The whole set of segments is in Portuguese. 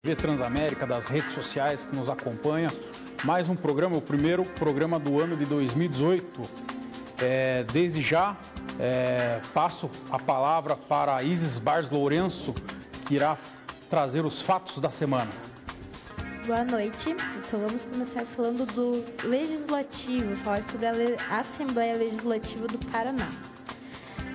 TV Transamérica, das redes sociais que nos acompanha. Mais um programa, o primeiro programa do ano de 2018. Desde já, passo a palavra para a Isis Bars Lourenço, que irá trazer os fatos da semana. Boa noite. Então vamos começar falando do Legislativo, falar sobre a Assembleia Legislativa do Paraná.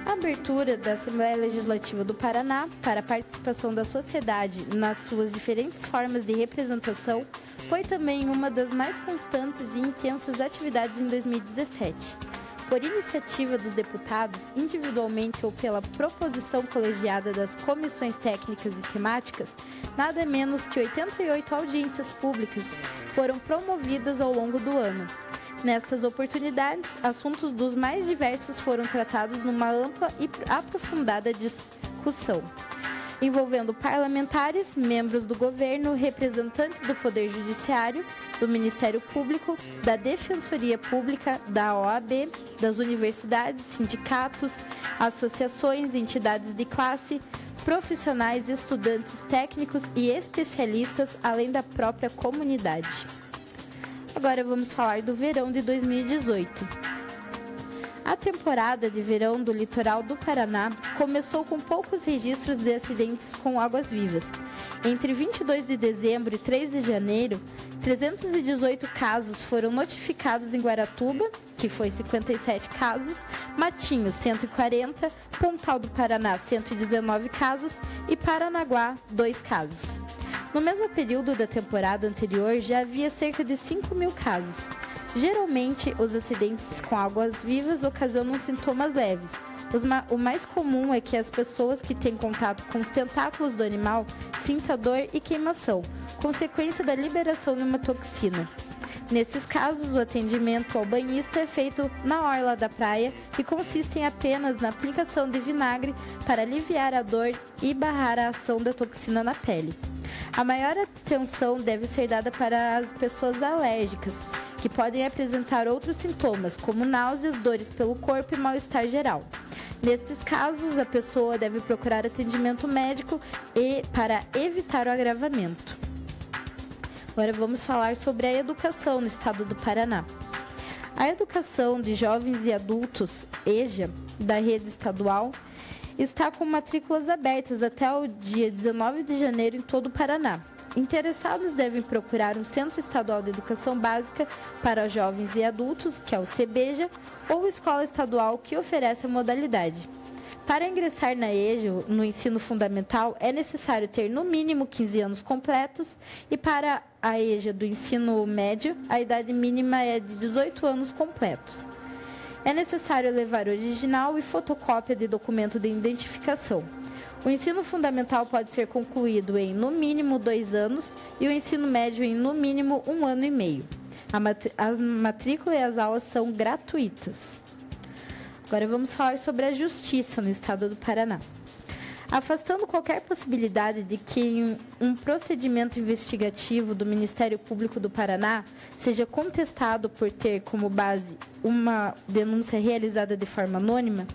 A abertura da Assembleia Legislativa do Paraná para a participação da sociedade nas suas diferentes formas de representação foi também uma das mais constantes e intensas atividades em 2017. Por iniciativa dos deputados, individualmente ou pela proposição colegiada das comissões técnicas e temáticas, nada menos que 88 audiências públicas foram promovidas ao longo do ano. Nestas oportunidades, assuntos dos mais diversos foram tratados numa ampla e aprofundada discussão, envolvendo parlamentares, membros do governo, representantes do Poder Judiciário, do Ministério Público, da Defensoria Pública, da OAB, das universidades, sindicatos, associações, entidades de classe, profissionais, estudantes, técnicos e especialistas, além da própria comunidade. Agora vamos falar do verão de 2018. A temporada de verão do litoral do Paraná começou com poucos registros de acidentes com águas-vivas. Entre 22 de dezembro e 3 de janeiro, 318 casos foram notificados em Guaratuba, que foi 57 casos, Matinho, 140, Pontal do Paraná, 119 casos e Paranaguá, 2 casos. No mesmo período da temporada anterior, já havia cerca de 5.000 casos. Geralmente, os acidentes com águas-vivas ocasionam sintomas leves. O mais comum é que as pessoas que têm contato com os tentáculos do animal sintam dor e queimação, consequência da liberação de uma toxina. Nesses casos, o atendimento ao banhista é feito na orla da praia e consiste apenas na aplicação de vinagre para aliviar a dor e barrar a ação da toxina na pele. A maior atenção deve ser dada para as pessoas alérgicas, que podem apresentar outros sintomas, como náuseas, dores pelo corpo e mal-estar geral. Nesses casos, a pessoa deve procurar atendimento médico para evitar o agravamento. Agora vamos falar sobre a educação no estado do Paraná. A educação de jovens e adultos, EJA, da rede estadual, está com matrículas abertas até o dia 19 de janeiro em todo o Paraná. Interessados devem procurar um Centro Estadual de Educação Básica para Jovens e Adultos, que é o CEBEJA, ou escola estadual que oferece a modalidade. Para ingressar na EJA, no ensino fundamental, é necessário ter no mínimo 15 anos completos e para a EJA do ensino médio, a idade mínima é de 18 anos completos. É necessário levar original e fotocópia de documento de identificação. O ensino fundamental pode ser concluído em, no mínimo, 2 anos e o ensino médio em, no mínimo, 1 ano e meio. A matrícula e as aulas são gratuitas. Agora vamos falar sobre a justiça no estado do Paraná. Afastando qualquer possibilidade de que um procedimento investigativo do Ministério Público do Paraná seja contestado por ter como base uma denúncia realizada de forma anônima,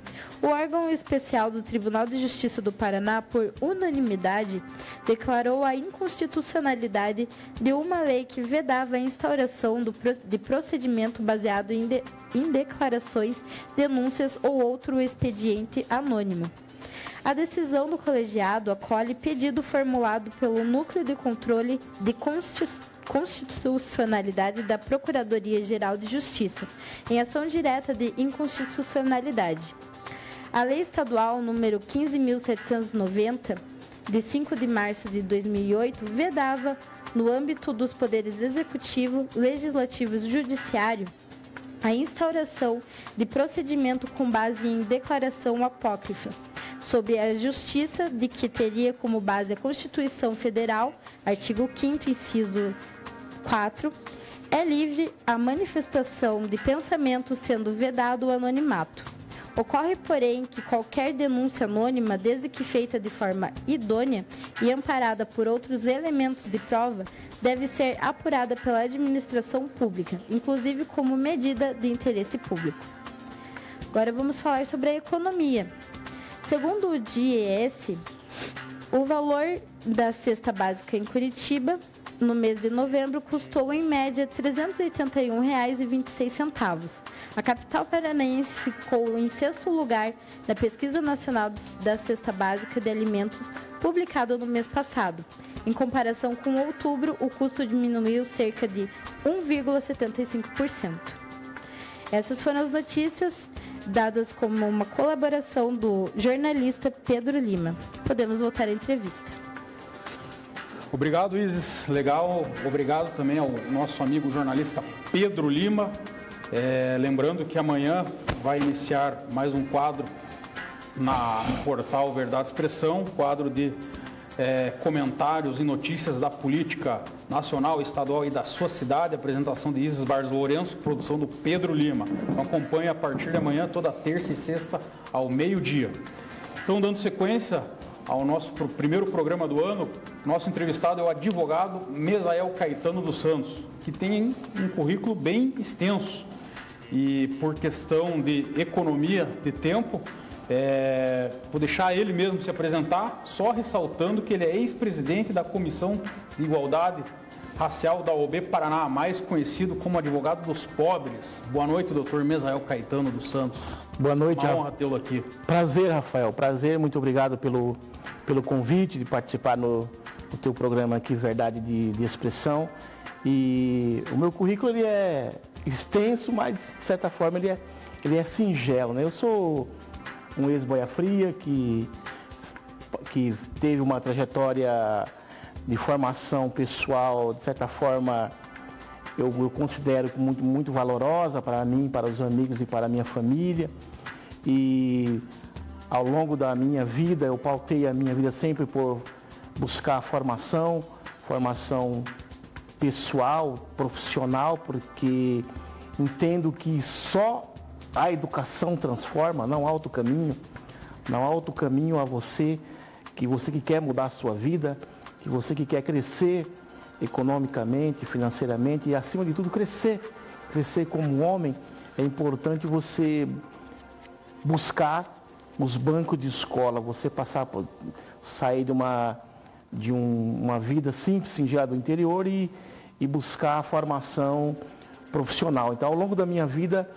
o órgão especial do Tribunal de Justiça do Paraná, por unanimidade, declarou a inconstitucionalidade de uma lei que vedava a instauração de procedimento baseado em declarações, denúncias ou outro expediente anônimo. A decisão do colegiado acolhe pedido formulado pelo Núcleo de Controle de Constitucionalidade da Procuradoria-Geral de Justiça, em ação direta de inconstitucionalidade. A Lei Estadual número 15.790, de 5 de março de 2008, vedava, no âmbito dos poderes executivo, legislativo e judiciário, a instauração de procedimento com base em declaração apócrifa, sobre a justiça, de que teria como base a Constituição Federal, artigo 5º, inciso 4, é livre a manifestação de pensamento, sendo vedado o anonimato. Ocorre, porém, que qualquer denúncia anônima, desde que feita de forma idônea e amparada por outros elementos de prova, deve ser apurada pela administração pública, inclusive como medida de interesse público. Agora vamos falar sobre a economia. Segundo o DIEESE, o valor da cesta básica em Curitiba, no mês de novembro, custou em média R$ 381,26. A capital paranaense ficou em sexto lugar da Pesquisa Nacional da Cesta Básica de Alimentos, publicada no mês passado. Em comparação com outubro, o custo diminuiu cerca de 1,75%. Essas foram as notícias dadas como uma colaboração do jornalista Pedro Lima. Podemos voltar à entrevista. Obrigado, Isis. Legal. Obrigado também ao nosso amigo jornalista Pedro Lima. Lembrando que amanhã vai iniciar mais um quadro no portal Verdade e Expressão, quadro de comentários e notícias da política nacional, estadual e da sua cidade, apresentação de Isis Barros Lourenço, produção do Pedro Lima. Então, acompanhe a partir de amanhã, toda terça e sexta, ao meio-dia. Então, dando sequência ao nosso primeiro programa do ano, nosso entrevistado é o advogado Mesael Caetano dos Santos, que tem um currículo bem extenso. E por questão de economia de tempo, vou deixar ele mesmo se apresentar, só ressaltando que ele é ex-presidente da Comissão de Igualdade Racial da OAB Paraná, mais conhecido como advogado dos pobres. Boa noite, doutor Mesael Caetano dos Santos. Boa noite. Uma honra tê-lo aqui. Prazer, Rafael. Prazer, muito obrigado pelo convite de participar no teu programa aqui, Verdade de Expressão. E o meu currículo ele é extenso, mas de certa forma ele é singelo, né? Eu sou um ex-boia fria que teve uma trajetória de formação pessoal, de certa forma, eu considero muito, muito valorosa para mim, para os amigos e para a minha família. E ao longo da minha vida, eu pautei a minha vida sempre por buscar formação pessoal, profissional, porque entendo que só a educação transforma, não há outro caminho. Não há outro caminho a você que quer mudar a sua vida, que você que quer crescer economicamente, financeiramente e, acima de tudo, crescer como homem. É importante você buscar os bancos de escola, você sair de uma vida simples, singela do interior e buscar a formação profissional. Então, ao longo da minha vida,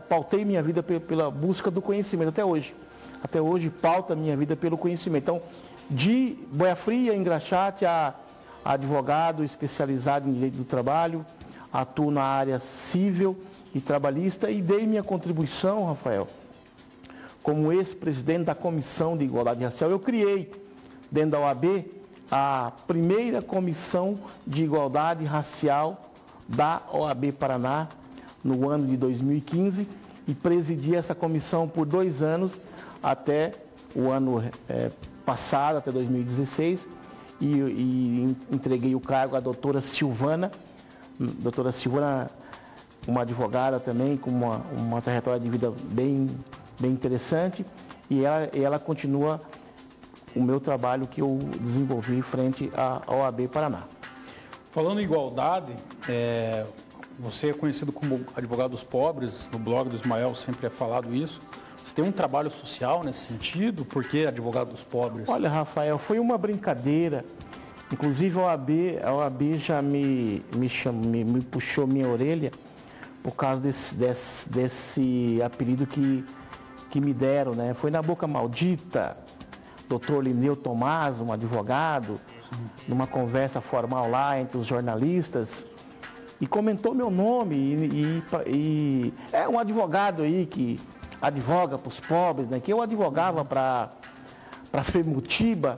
pautei minha vida pela busca do conhecimento até hoje. Até hoje, pauta minha vida pelo conhecimento. Então, de boia fria, engraxate, a advogado especializado em direito do trabalho, atuo na área civil e trabalhista e dei minha contribuição, Rafael, como ex-presidente da Comissão de Igualdade Racial. Eu criei, dentro da OAB, a primeira Comissão de Igualdade Racial da OAB Paraná, no ano de 2015, e presidi essa comissão por 2 anos, até o ano passado, até 2016, e entreguei o cargo à doutora Silvana. Doutora Silvana, uma advogada também, com uma trajetória de vida bem interessante, e ela continua o meu trabalho que eu desenvolvi frente à OAB Paraná. Falando em igualdade, você é conhecido como advogado dos pobres, no blog do Ismael sempre é falado isso. Você tem um trabalho social nesse sentido? Por que advogado dos pobres? Olha, Rafael, foi uma brincadeira. Inclusive a OAB já me puxou minha orelha por causa desse apelido que me deram, né? Foi na boca maldita, doutor Lineu Tomás, um advogado, numa conversa formal lá entre os jornalistas, e comentou meu nome, e é um advogado aí que advoga para os pobres, né? Que eu advogava para Femutiba,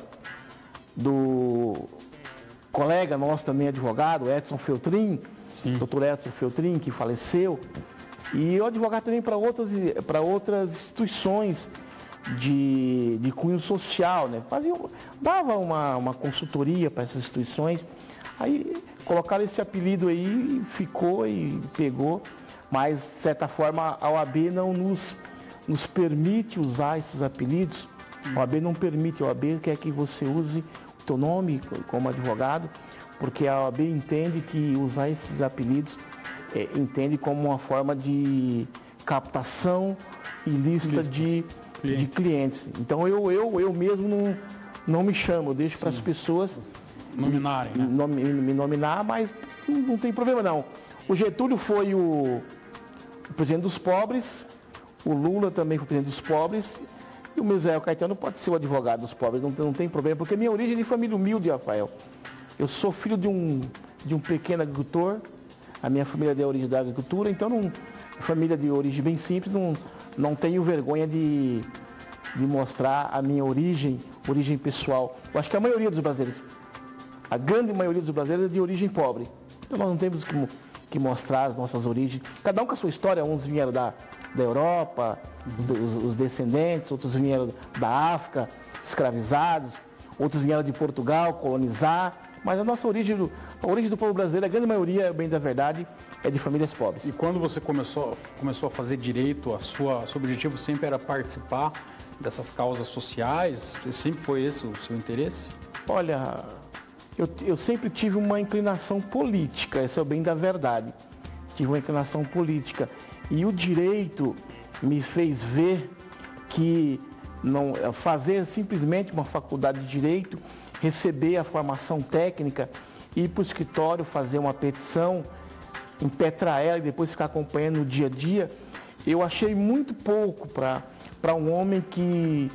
do colega nosso também advogado, Edson Feltrin, doutor Edson Feltrin, que faleceu, e eu advogava também para outras instituições de cunho social, né? Dava uma consultoria para essas instituições, aí colocaram esse apelido aí, ficou e pegou, mas de certa forma a OAB não nos permite usar esses apelidos. A OAB não permite, a OAB quer que você use o teu nome como advogado, porque a OAB entende que usar esses apelidos entende como uma forma de captação ilícita de clientes. Então eu mesmo não me chamo, eu deixo para as pessoas nominarem, né? me nominar, mas não tem problema não. O Getúlio foi o presidente dos pobres, o Lula também foi o presidente dos pobres, e o Misael Caetano pode ser o advogado dos pobres, não tem problema, porque minha origem é de família humilde, Rafael. Eu sou filho de um pequeno agricultor, a minha família é de origem da agricultura, então família de origem bem simples, não tenho vergonha de mostrar a minha origem pessoal. Eu acho que a maioria dos brasileiros, a grande maioria dos brasileiros é de origem pobre. Então nós não temos que mostrar as nossas origens. Cada um com a sua história, uns vieram da Europa, os descendentes, outros vieram da África, escravizados, outros vieram de Portugal, colonizar. Mas a nossa origem do povo brasileiro, a grande maioria, bem da verdade, é de famílias pobres. E quando você começou a fazer direito, seu objetivo sempre era participar dessas causas sociais? Sempre foi esse o seu interesse? Olha, eu sempre tive uma inclinação política, esse é o bem da verdade. Tive uma inclinação política. E o direito me fez ver que não fazer simplesmente uma faculdade de direito, receber a formação técnica, ir para o escritório, fazer uma petição, impetrar ela e depois ficar acompanhando no dia a dia, eu achei muito pouco para um homem que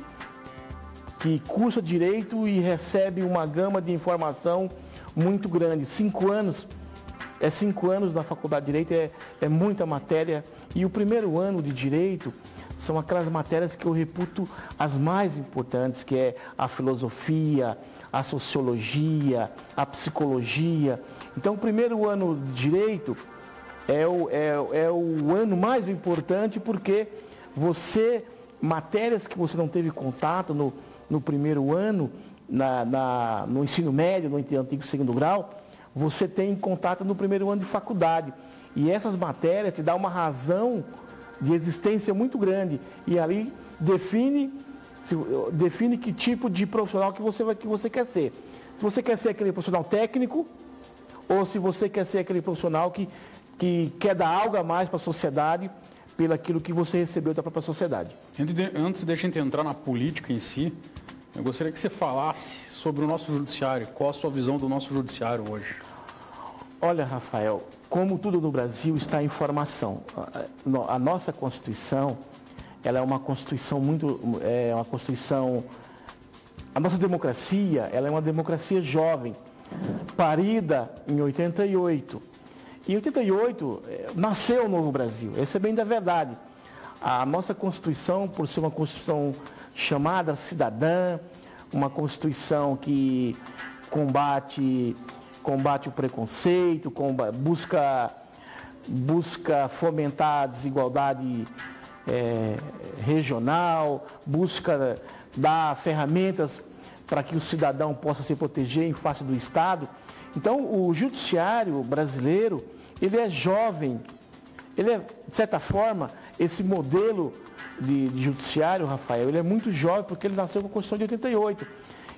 cursa direito e recebe uma gama de informação muito grande. 5 anos na faculdade de direito, é muita matéria. E o primeiro ano de direito são aquelas matérias que eu reputo as mais importantes, que é a filosofia, a sociologia, a psicologia. Então, o primeiro ano de direito é o ano mais importante porque matérias que você não teve contato no primeiro ano, no ensino médio, no antigo segundo grau, você tem contato no primeiro ano de faculdade. E essas matérias te dão uma razão de existência muito grande. E ali define que tipo de profissional que você quer ser. Se você quer ser aquele profissional técnico, ou se você quer ser aquele profissional que quer dar algo a mais para a sociedade, pelo aquilo que você recebeu da própria sociedade. Antes de a gente entrar na política em si, eu gostaria que você falasse sobre o nosso judiciário. Qual a sua visão do nosso judiciário hoje? Olha, Rafael, como tudo no Brasil está em formação. A nossa Constituição, ela é uma Constituição a nossa democracia, ela é uma democracia jovem, parida em 88. Em 88, nasceu o novo Brasil, esse é bem da verdade. A nossa Constituição, por ser uma Constituição chamada cidadã, uma Constituição que combate o preconceito, busca fomentar a desigualdade regional, busca dar ferramentas para que o cidadão possa se proteger em face do Estado. Então, o judiciário brasileiro, ele é jovem, ele é, de certa forma, esse modelo de judiciário, Rafael, ele é muito jovem porque ele nasceu com a Constituição de 88.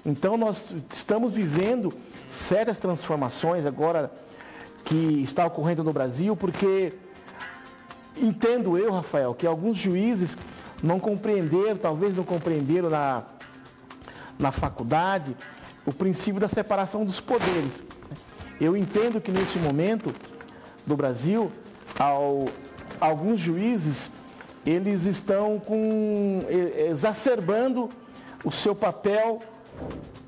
Então, nós estamos vivendo sérias transformações agora que está ocorrendo no Brasil, porque entendo eu, Rafael, que alguns juízes talvez não compreenderam na faculdade o princípio da separação dos poderes. Eu entendo que nesse momento do Brasil, alguns juízes, eles estão exacerbando o seu papel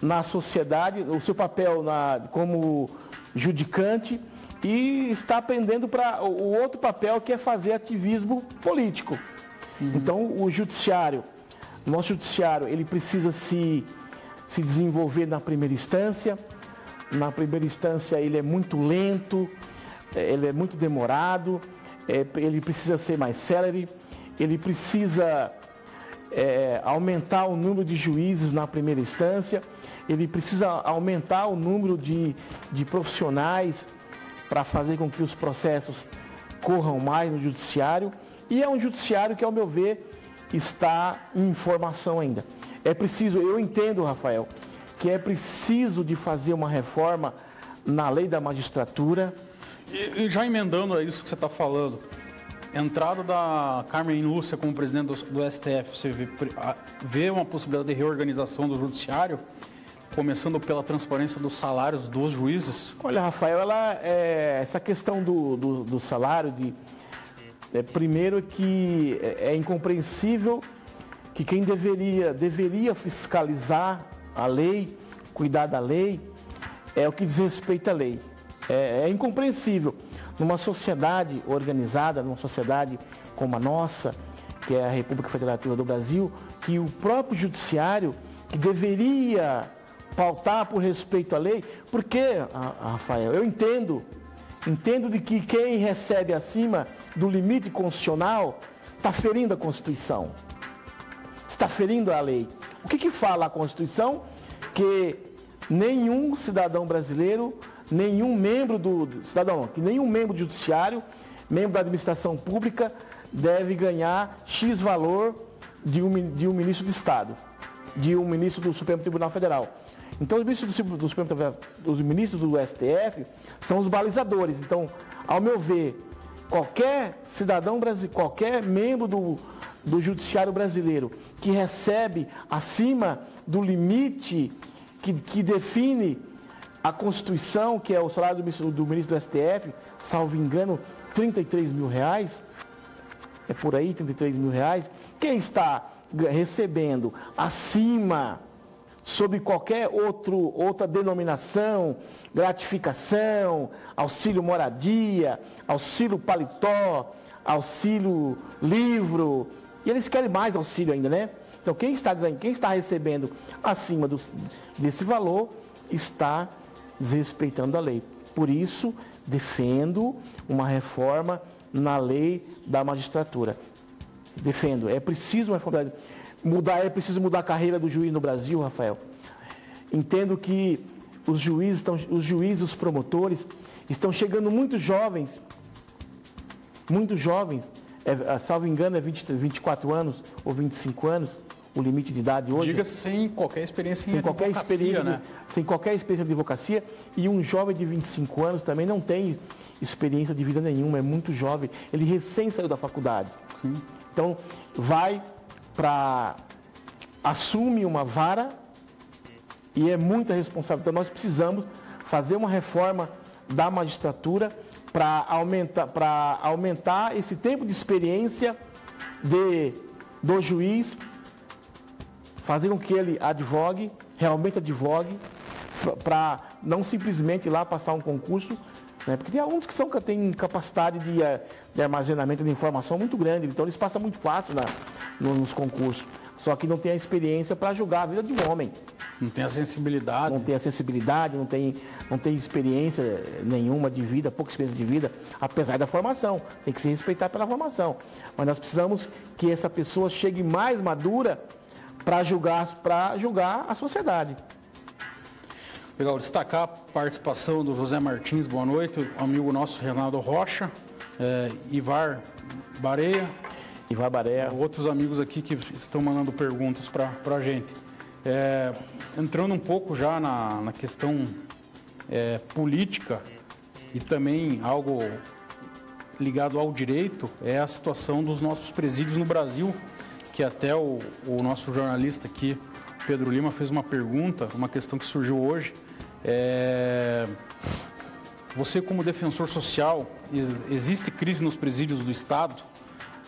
na sociedade, o seu papel como judicante, e está pendendo para o outro papel, que é fazer ativismo político. Então, o nosso judiciário, ele precisa se desenvolver na primeira instância. Na primeira instância, ele é muito lento, ele é muito demorado, ele precisa ser mais célere, ele precisa aumentar o número de juízes na primeira instância, ele precisa aumentar o número de profissionais para fazer com que os processos corram mais no judiciário. E é um judiciário que, ao meu ver, está em formação ainda. Eu entendo, Rafael, que é preciso de fazer uma reforma na lei da magistratura. E já emendando a isso que você está falando, entrada da Carmen Lúcia como presidente do STF, você vê uma possibilidade de reorganização do judiciário? começando pela transparência dos salários dos juízes? Olha, Rafael, essa questão do salário, primeiro que é incompreensível que quem deveria fiscalizar a lei, cuidar da lei, é o que diz respeito à lei. É incompreensível. Numa sociedade organizada, numa sociedade como a nossa, que é a República Federativa do Brasil, que o próprio judiciário, que deveria pautar por respeito à lei, porque, Rafael, eu entendo de que quem recebe acima do limite constitucional está ferindo a Constituição, está ferindo a lei. O que fala a Constituição? Que nenhum cidadão brasileiro, nenhum membro nenhum membro do judiciário, membro da administração pública, deve ganhar X valor de um ministro de Estado, de um ministro do Supremo Tribunal Federal. Então, os ministros do STF são os balizadores. Então, ao meu ver, qualquer cidadão brasileiro, qualquer membro do judiciário brasileiro que recebe acima do limite que define a Constituição, que é o salário do ministro do STF, salvo engano, R$33 mil, é por aí, R$33 mil. Quem está recebendo acima, sob qualquer outra denominação, gratificação, auxílio moradia, auxílio paletó, auxílio livro, e eles querem mais auxílio ainda, né? Então quem está recebendo acima desse valor está desrespeitando a lei. Por isso, defendo uma reforma na lei da magistratura. Defendo. É preciso uma reforma é preciso mudar a carreira do juiz no Brasil, Rafael. Entendo que os juízes, os promotores, estão chegando muito jovens, salvo engano é 24 anos ou 25 anos, o limite de idade hoje. Diga-se sem qualquer experiência em advocacia, né? Sem qualquer experiência de advocacia, e um jovem de 25 anos também não tem experiência de vida nenhuma, é muito jovem, ele recém saiu da faculdade. Sim. Então, assume uma vara e é muita responsabilidade. Então, nós precisamos fazer uma reforma da magistratura para aumentar esse tempo de experiência do juiz, fazer com que ele realmente advogue, para não simplesmente ir lá passar um concurso, né? Porque tem alguns que têm capacidade de armazenamento de informação muito grande, então eles passam muito fácil nos concursos, só que não tem a experiência para julgar a vida de um homem. Não tem a sensibilidade. Não tem experiência nenhuma de vida, pouca experiência de vida, apesar da formação. Tem que se respeitar pela formação. Mas nós precisamos que essa pessoa chegue mais madura para julgar a sociedade. Legal, destacar a participação do José Martins, boa noite, amigo nosso Renato Rocha, Ivar Bareia, outros amigos aqui que estão mandando perguntas para a gente. Entrando um pouco já na questão política e também algo ligado ao direito, é a situação dos nossos presídios no Brasil, que até o nosso jornalista aqui, Pedro Lima, fez uma pergunta, uma questão que surgiu hoje. Você, como defensor social, existe crise nos presídios do Estado?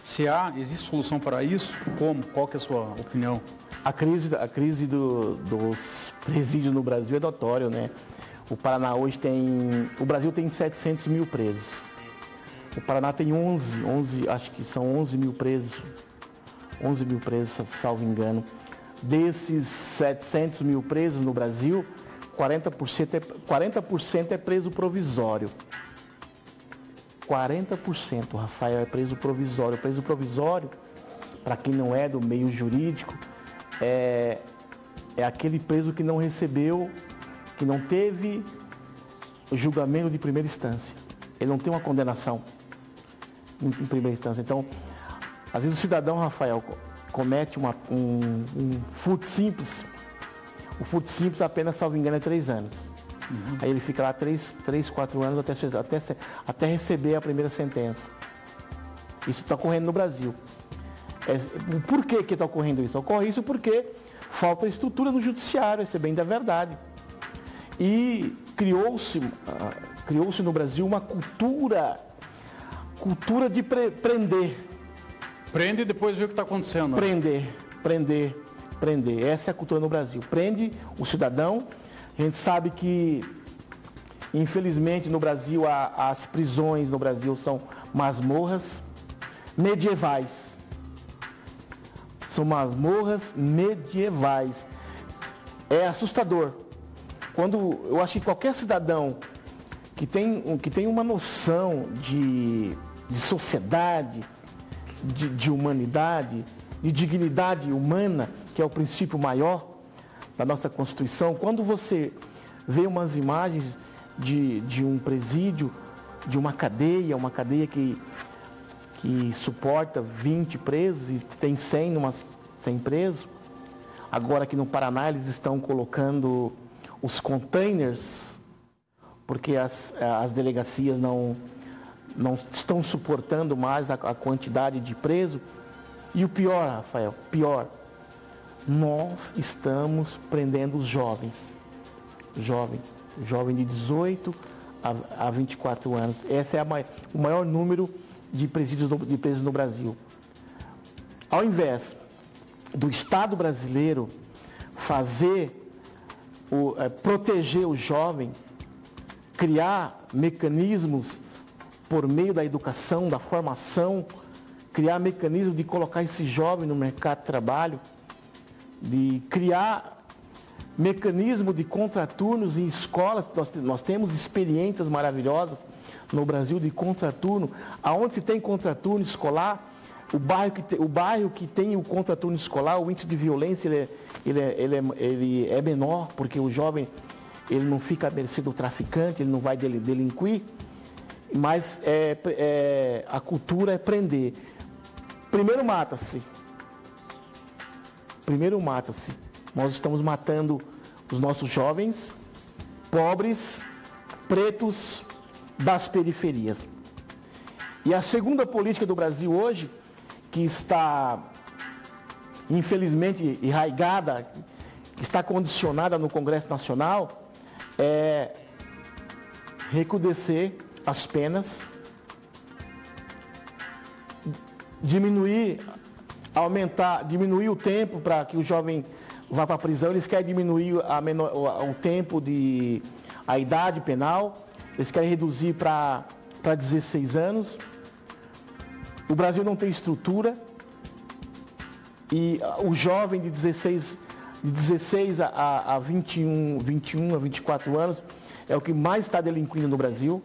Se existe solução para isso? Como? Qual que é a sua opinião? A crise dos presídios no Brasil é notória, né? O Paraná hoje o Brasil tem 700 mil presos. O Paraná tem 11, acho que são 11 mil presos, salvo engano. Desses 700 mil presos no Brasil, 40% é preso provisório. 40%, Rafael, é preso provisório. Preso provisório, para quem não é do meio jurídico, é aquele preso que não recebeu, que não teve o julgamento de primeira instância. Ele não tem uma condenação em primeira instância. Então, às vezes o cidadão, Rafael, comete um furto simples. O furto simples apenas, salvo engano, é 3 anos. Uhum. Aí ele fica lá 3, 4 anos até receber a primeira sentença. Isso está ocorrendo no Brasil. Por que está ocorrendo isso? Ocorre isso porque falta estrutura no judiciário, isso é bem da verdade. E criou-se no Brasil uma cultura de prender. Prende e depois vê o que está acontecendo. Prender. Essa é a cultura no Brasil. Prende o cidadão. A gente sabe que, infelizmente, no Brasil, as prisões no Brasil são masmorras medievais. São masmorras medievais. É assustador. Quando eu acho que qualquer cidadão que tem uma noção de sociedade, de humanidade, de dignidade humana, que é o princípio maior da nossa Constituição, quando você vê umas imagens de um presídio, de uma cadeia que suporta 20 presos e tem 100 presos, agora aqui no Paraná eles estão colocando os containers, porque as delegacias não estão suportando mais a quantidade de presos. E o pior, Rafael, nós estamos prendendo os jovens. Jovem de 18 a 24 anos. Esse é o maior número de presos no Brasil. Ao invés do Estado brasileiro proteger o jovem, criar mecanismos por meio da educação, da formação, criar mecanismos de colocar esse jovem no mercado de trabalho, de criar mecanismo de contraturnos em escolas. Nós temos experiências maravilhosas no Brasil de contraturno. Aonde se tem contraturno escolar, o bairro que tem o contraturno escolar, o índice de violência ele é menor, porque o jovem ele não fica à mercê do traficante, ele não vai delinquir, mas a cultura é prender. Primeiro mata-se. Nós estamos matando os nossos jovens, pobres, pretos, das periferias. E a segunda política do Brasil hoje, que está, infelizmente, enraigada, que está condicionada no Congresso Nacional, é recrudescer as penas, diminuir o tempo para que o jovem vá para a prisão. Eles querem diminuir o tempo a idade penal, eles querem reduzir para 16 anos. O Brasil não tem estrutura e o jovem de 16 a 21 a 24 anos é o que mais está delinquindo no Brasil.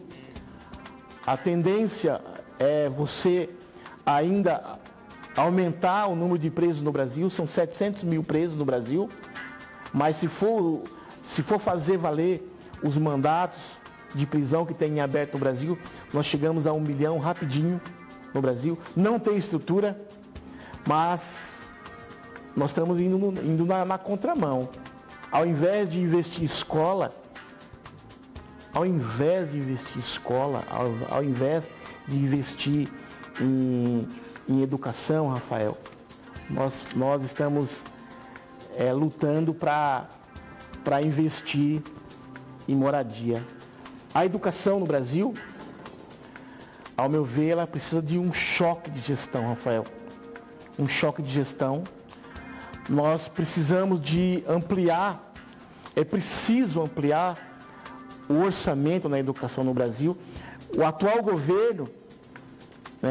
A tendência é você ainda aumentar o número de presos no Brasil. São 700 mil presos no Brasil, mas se for fazer valer os mandatos de prisão que tem em aberto no Brasil, nós chegamos a 1 milhão rapidinho no Brasil. Não tem estrutura, mas nós estamos indo na contramão. Ao invés de investir em escola, ao invés de investir em educação, Rafael, nós estamos lutando para investir em moradia. A educação no Brasil, ao meu ver, ela precisa de um choque de gestão, Rafael. Um choque de gestão. Nós precisamos de ampliar, é preciso ampliar o orçamento na educação no Brasil. O atual governo,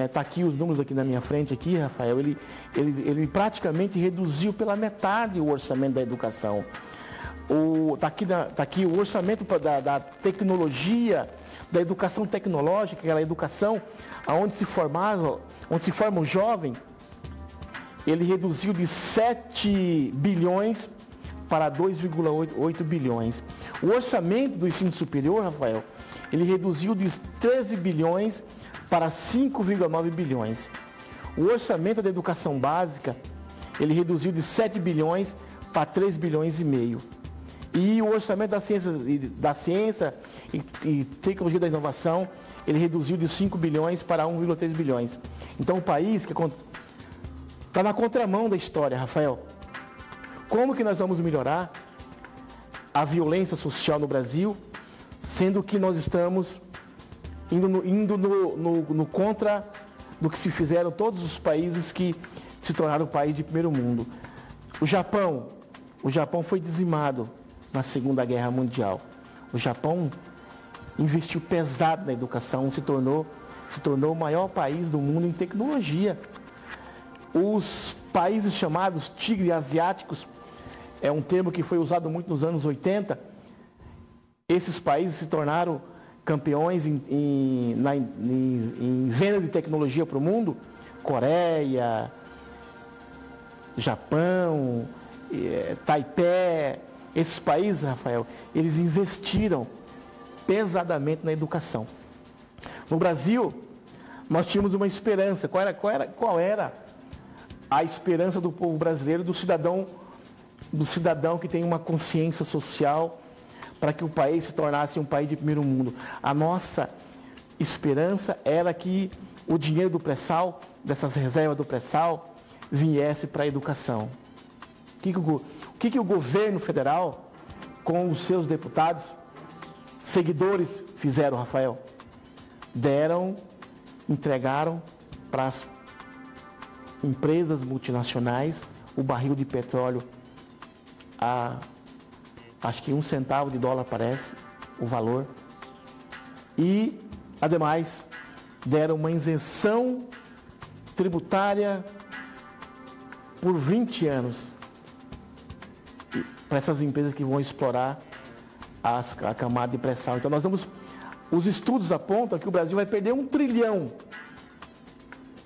está aqui os números aqui na minha frente, aqui, Rafael, ele praticamente reduziu pela metade o orçamento da educação. Está aqui o orçamento da tecnologia, da educação tecnológica, aquela educação onde se forma o jovem, ele reduziu de 7 bilhões para 2,8 bilhões. O orçamento do ensino superior, Rafael, ele reduziu de 13 bilhões para 5,9 bilhões. O orçamento da educação básica, ele reduziu de 7 bilhões para 3 bilhões e meio. E o orçamento da ciência e tecnologia da inovação, ele reduziu de 5 bilhões para 1,3 bilhões. Então o país que está na contramão da história, Rafael. Como que nós vamos melhorar a violência social no Brasil, sendo que nós estamos indo no contra do que se fizeram todos os países que se tornaram país de primeiro mundo. O Japão foi dizimado na Segunda Guerra Mundial. O Japão investiu pesado na educação, se tornou o maior país do mundo em tecnologia. Os países chamados tigres asiáticos, é um termo que foi usado muito nos anos 80, esses países se tornaram campeões em venda de tecnologia para o mundo. Coreia, Japão, Taipei, esses países, Rafael, eles investiram pesadamente na educação. No Brasil, nós tínhamos uma esperança. Qual era a esperança do povo brasileiro, do cidadão que tem uma consciência social para que o país se tornasse um país de primeiro mundo? A nossa esperança era que o dinheiro do pré-sal, dessas reservas do pré-sal, viesse para a educação. O que o governo federal, com os seus deputados, seguidores, fizeram, Rafael? Entregaram para as empresas multinacionais o barril de petróleo acho que $1 parece o valor. E, ademais, deram uma isenção tributária por 20 anos para essas empresas que vão explorar a camada de pré-sal. Então, os estudos apontam que o Brasil vai perder $1 trilhão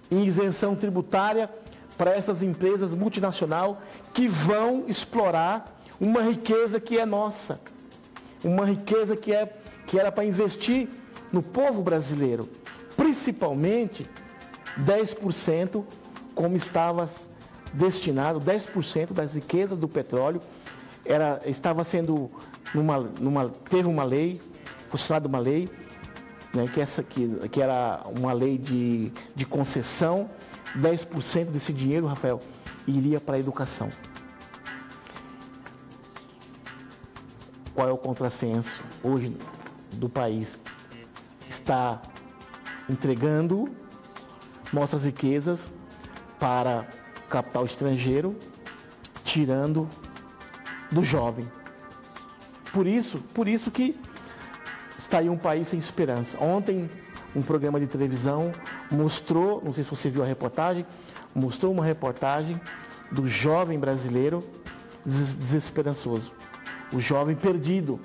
em isenção tributária para essas empresas multinacionais que vão explorar uma riqueza que é nossa, uma riqueza que era para investir no povo brasileiro, principalmente 10%, como estava destinado, 10% das riquezas do petróleo, estava sendo, teve uma lei, foi assinada uma lei, né, que era uma lei de concessão, 10% desse dinheiro, Rafael, iria para a educação. Qual é o contrassenso hoje do país? Está entregando nossas riquezas para capital estrangeiro, tirando do jovem. Por isso que está aí um país sem esperança. Ontem, um programa de televisão mostrou, não sei se você viu a reportagem, mostrou uma reportagem do jovem brasileiro desesperançoso. O jovem perdido,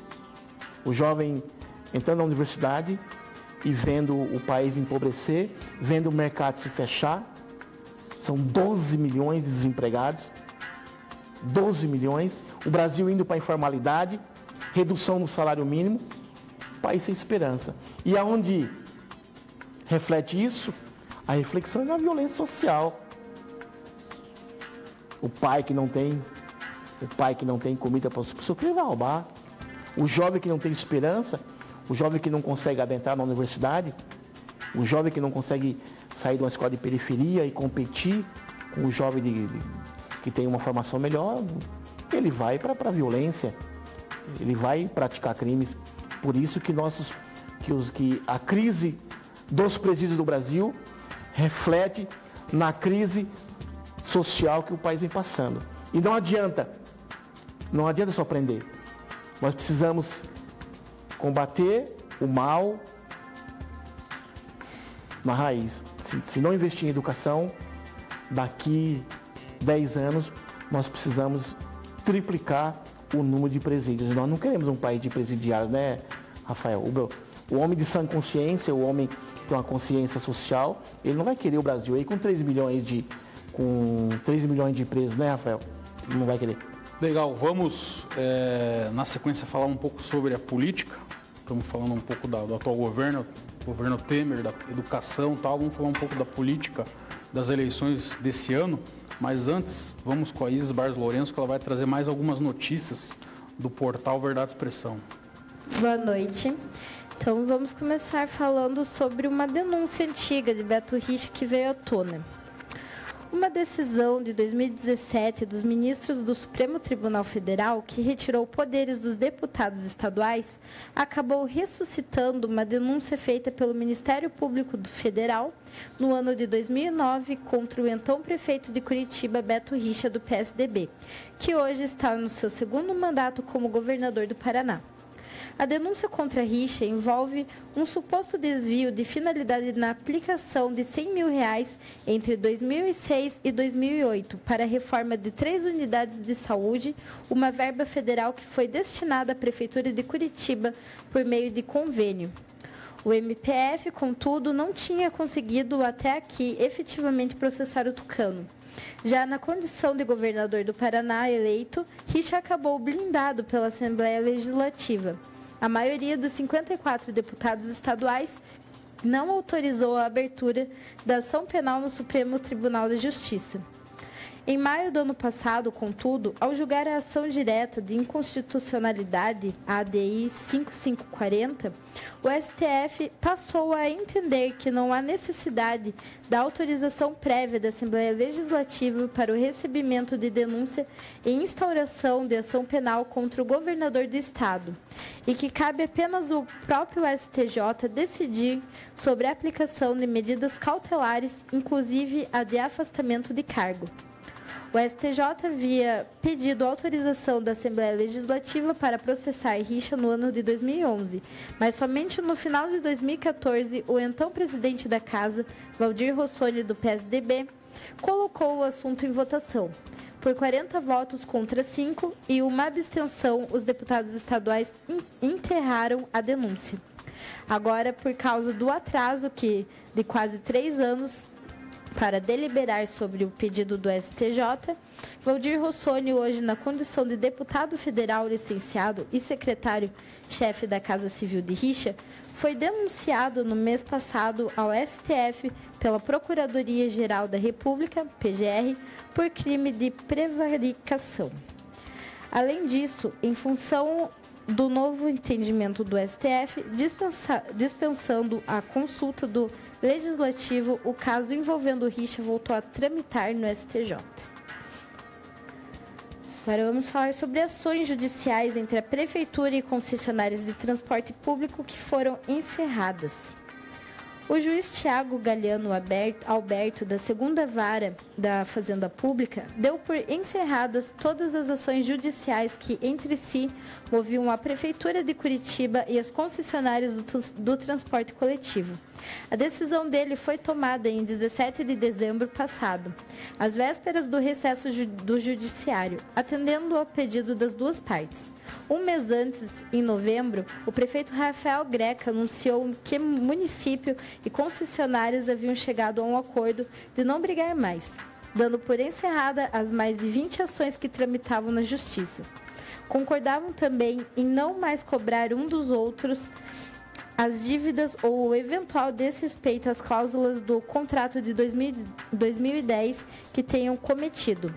o jovem entrando na universidade e vendo o país empobrecer, vendo o mercado se fechar. São 12 milhões de desempregados, 12 milhões, o Brasil indo para a informalidade, redução no salário mínimo, país sem esperança. E aonde reflete isso? A reflexão é na violência social. O pai que não tem comida para o seu filho vai roubar. O jovem que não tem esperança, o jovem que não consegue adentrar na universidade, o jovem que não consegue sair de uma escola de periferia e competir com o jovem que tem uma formação melhor, ele vai para a violência, ele vai praticar crimes. Por isso que a crise dos presídios do Brasil reflete na crise social que o país vem passando. E não adianta só prender. Nós precisamos combater o mal na raiz. Se não investir em educação, daqui 10 anos, nós precisamos triplicar o número de presídios. Nós não queremos um país de presidiários, né, Rafael? O homem de sã consciência, o homem que tem uma consciência social, ele não vai querer o Brasil aí com 3 milhões de presos, né, Rafael? Ele não vai querer. Legal, vamos na sequência falar um pouco sobre a política. Estamos falando um pouco do atual governo Temer, da educação e tal. Vamos falar um pouco da política das eleições desse ano. Mas antes, vamos com a Isis Barros Lourenço, que ela vai trazer mais algumas notícias do portal Verdade Expressão. Boa noite. Então vamos começar falando sobre uma denúncia antiga de Beto Richa que veio à tona. Uma decisão de 2017 dos ministros do Supremo Tribunal Federal, que retirou poderes dos deputados estaduais, acabou ressuscitando uma denúncia feita pelo Ministério Público Federal no ano de 2009 contra o então prefeito de Curitiba, Beto Richa, do PSDB, que hoje está no seu segundo mandato como governador do Paraná. A denúncia contra Richa envolve um suposto desvio de finalidade na aplicação de R$100 mil entre 2006 e 2008 para a reforma de 3 unidades de saúde, uma verba federal que foi destinada à Prefeitura de Curitiba por meio de convênio. O MPF, contudo, não tinha conseguido até aqui efetivamente processar o tucano. Já na condição de governador do Paraná eleito, Richa acabou blindado pela Assembleia Legislativa. A maioria dos 54 deputados estaduais não autorizou a abertura da ação penal no Supremo Tribunal de Justiça. Em maio do ano passado, contudo, ao julgar a ação direta de inconstitucionalidade, a ADI 5540, o STF passou a entender que não há necessidade da autorização prévia da Assembleia Legislativa para o recebimento de denúncia e instauração de ação penal contra o governador do Estado, e que cabe apenas ao próprio STJ decidir sobre a aplicação de medidas cautelares, inclusive a de afastamento de cargo. O STJ havia pedido autorização da Assembleia Legislativa para processar Richa no ano de 2011, mas somente no final de 2014, o então presidente da Casa, Valdir Rossoni, do PSDB, colocou o assunto em votação. Por 40 votos contra 5 e uma abstenção, os deputados estaduais enterraram a denúncia. Agora, por causa do atraso de quase 3 anos, para deliberar sobre o pedido do STJ, Valdir Rossoni, hoje na condição de deputado federal licenciado e secretário-chefe da Casa Civil de Richa, foi denunciado no mês passado ao STF pela Procuradoria-Geral da República, PGR, por crime de prevaricação. Além disso, em função do novo entendimento do STF, dispensando a consulta do Legislativo, o caso envolvendo Richa voltou a tramitar no STJ. Agora vamos falar sobre ações judiciais entre a Prefeitura e concessionárias de transporte público que foram encerradas. O juiz Tiago Galeano Alberto, da 2ª Vara da Fazenda Pública, deu por encerradas todas as ações judiciais que, entre si, moviam a Prefeitura de Curitiba e as concessionárias do transporte coletivo. A decisão dele foi tomada em 17 de dezembro passado, às vésperas do recesso do Judiciário, atendendo ao pedido das duas partes. Um mês antes, em novembro, o prefeito Rafael Greca anunciou que município e concessionárias haviam chegado a um acordo de não brigar mais, dando por encerrada as mais de 20 ações que tramitavam na Justiça. Concordavam também em não mais cobrar um dos outros as dívidas ou o eventual desrespeito às cláusulas do contrato de 2010 que tenham cometido.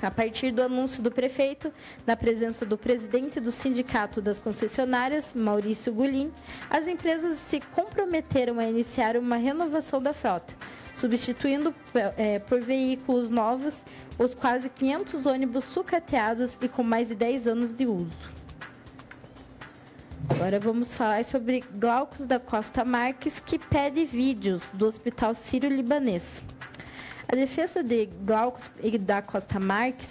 A partir do anúncio do prefeito, na presença do presidente do Sindicato das Concessionárias, Maurício Gulim, as empresas se comprometeram a iniciar uma renovação da frota, substituindo por veículos novos os quase 500 ônibus sucateados e com mais de 10 anos de uso. Agora vamos falar sobre Glaucus da Costa Marques, que pede vídeos do Hospital Sírio-Libanês. A defesa de Glaucus da Costa Marques,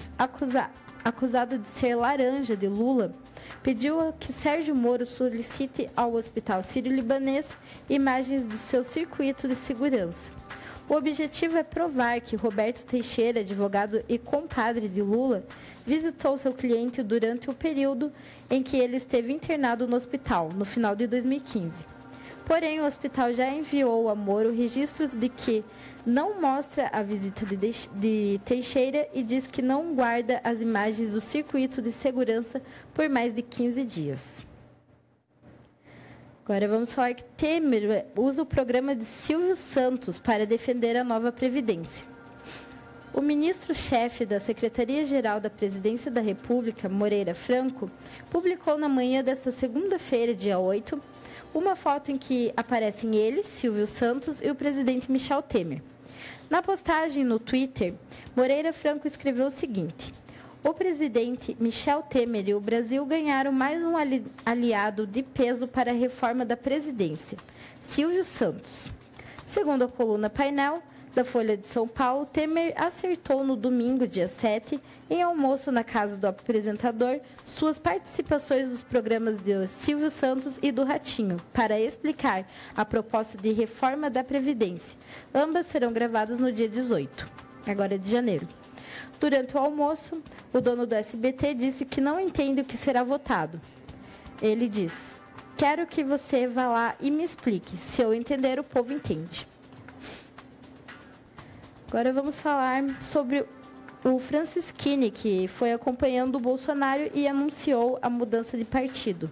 acusado de ser laranja de Lula, pediu que Sérgio Moro solicite ao Hospital Sírio-Libanês imagens do seu circuito de segurança. O objetivo é provar que Roberto Teixeira, advogado e compadre de Lula, visitou seu cliente durante o período em que ele esteve internado no hospital, no final de 2015. Porém, o hospital já enviou a Moro registros de que não mostra a visita de Teixeira e diz que não guarda as imagens do circuito de segurança por mais de 15 dias. Agora vamos falar que Temer usa o programa de Silvio Santos para defender a nova Previdência. O ministro-chefe da Secretaria-Geral da Presidência da República, Moreira Franco, publicou na manhã desta segunda-feira, dia 8, uma foto em que aparecem ele, Silvio Santos, e o presidente Michel Temer. Na postagem no Twitter, Moreira Franco escreveu o seguinte: o presidente Michel Temer e o Brasil ganharam mais um aliado de peso para a reforma da presidência, Silvio Santos. Segundo a coluna Painel da Folha de São Paulo, Temer acertou no domingo, dia 7, em almoço na casa do apresentador, suas participações nos programas de Silvio Santos e do Ratinho, para explicar a proposta de reforma da Previdência. Ambas serão gravadas no dia 18, agora de janeiro. Durante o almoço, o dono do SBT disse que não entende o que será votado. Ele diz: quero que você vá lá e me explique. Se eu entender, o povo entende. Agora vamos falar sobre o Francisquini, que foi acompanhando o Bolsonaro e anunciou a mudança de partido.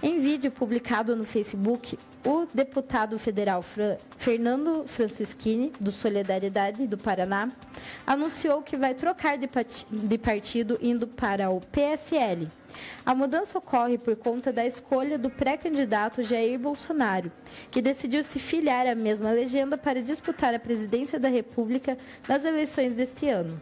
Em vídeo publicado no Facebook, o deputado federal Fernando Francisquini, do Solidariedade do Paraná, anunciou que vai trocar de partido indo para o PSL. A mudança ocorre por conta da escolha do pré-candidato Jair Bolsonaro, que decidiu se filiar à mesma legenda para disputar a presidência da República nas eleições deste ano.